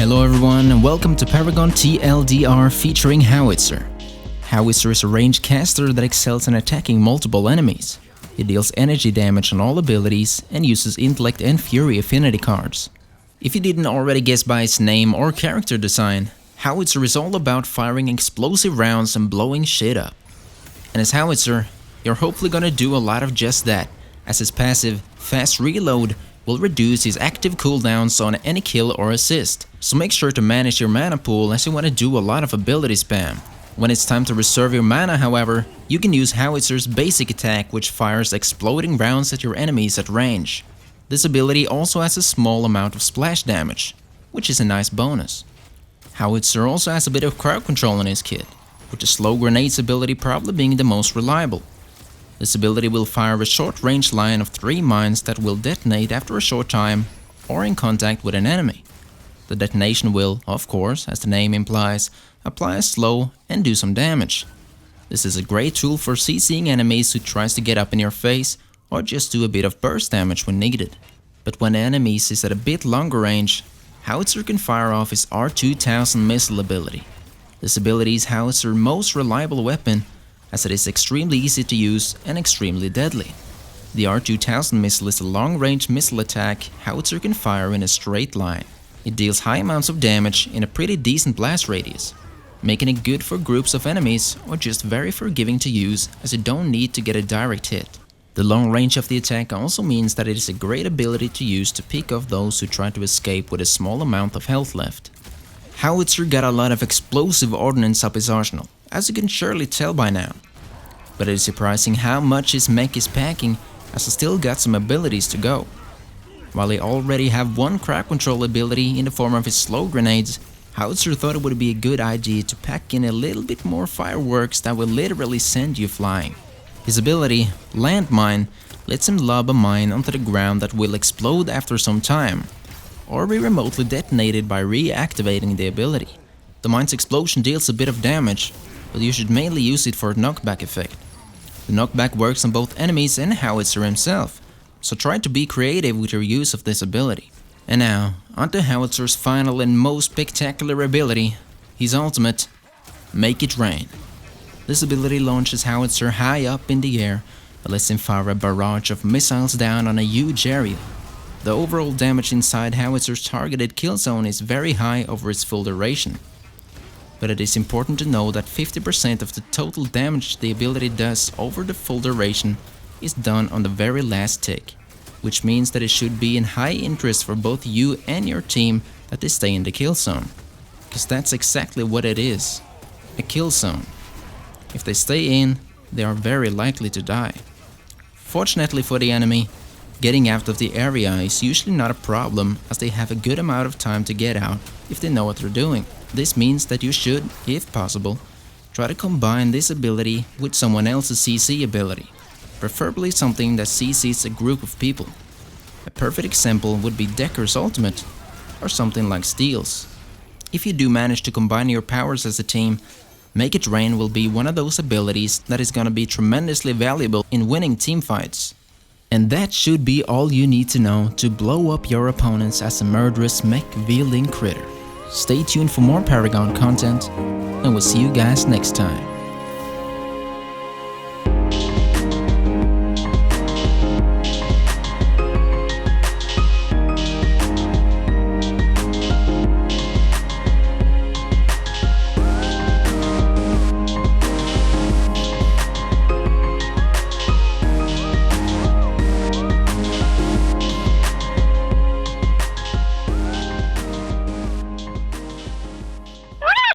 Hello everyone and welcome to Paragon TLDR featuring Howitzer. Howitzer is a ranged caster that excels in attacking multiple enemies. He deals energy damage on all abilities and uses intellect and fury affinity cards. If you didn't already guess by his name or character design, Howitzer is all about firing explosive rounds and blowing shit up. And as Howitzer, you're hopefully gonna do a lot of just that, as his passive, Fast Reload, will reduce his active cooldowns on any kill or assist. So make sure to manage your mana pool as you want to do a lot of ability spam. When it's time to reserve your mana, however, you can use Howitzer's basic attack, which fires exploding rounds at your enemies at range. This ability also has a small amount of splash damage, which is a nice bonus. Howitzer also has a bit of crowd control in his kit, with the slow grenades ability probably being the most reliable. This ability will fire a short-range line of 3 mines that will detonate after a short time or in contact with an enemy. The detonation will, of course, as the name implies, apply a slow and do some damage. This is a great tool for CCing enemies who tries to get up in your face or just do a bit of burst damage when needed. But when the enemy is at a bit longer range, Howitzer can fire off his R2000 missile ability. This ability is Howitzer's most reliable weapon, as it is extremely easy to use and extremely deadly. The R2000 missile is a long-range missile attack Howitzer can fire in a straight line. It deals high amounts of damage in a pretty decent blast radius, making it good for groups of enemies or just very forgiving to use, as you don't need to get a direct hit. The long range of the attack also means that it is a great ability to use to pick off those who try to escape with a small amount of health left. Howitzer got a lot of explosive ordnance up his arsenal, as you can surely tell by now. But it is surprising how much his mech is packing, as he still got some abilities to go. While he already have one crowd control ability in the form of his slow grenades, Howitzer thought it would be a good idea to pack in a little bit more fireworks that will literally send you flying. His ability, Landmine, lets him lob a mine onto the ground that will explode after some time, or be remotely detonated by reactivating the ability. The mine's explosion deals a bit of damage, but you should mainly use it for a knockback effect. The knockback works on both enemies and Howitzer himself, so try to be creative with your use of this ability. And now, onto Howitzer's final and most spectacular ability, his ultimate, Make It Rain. This ability launches Howitzer high up in the air and lets him fire a barrage of missiles down on a huge area. The overall damage inside Howitzer's targeted kill zone is very high over its full duration. But it is important to know that 50% of the total damage the ability does over the full duration is done on the very last tick, which means that it should be in high interest for both you and your team that they stay in the kill zone. Because that's exactly what it is, a kill zone. If they stay in, they are very likely to die. Fortunately for the enemy, getting out of the area is usually not a problem, as they have a good amount of time to get out if they know what they're doing. This means that you should, if possible, try to combine this ability with someone else's CC ability, preferably something that CCs a group of people. A perfect example would be Decker's ultimate, or something like Steel's. If you do manage to combine your powers as a team, Make It Rain will be one of those abilities that is gonna be tremendously valuable in winning teamfights. And that should be all you need to know to blow up your opponents as a murderous mech-wielding critter. Stay tuned for more Paragon content, and we'll see you guys next time.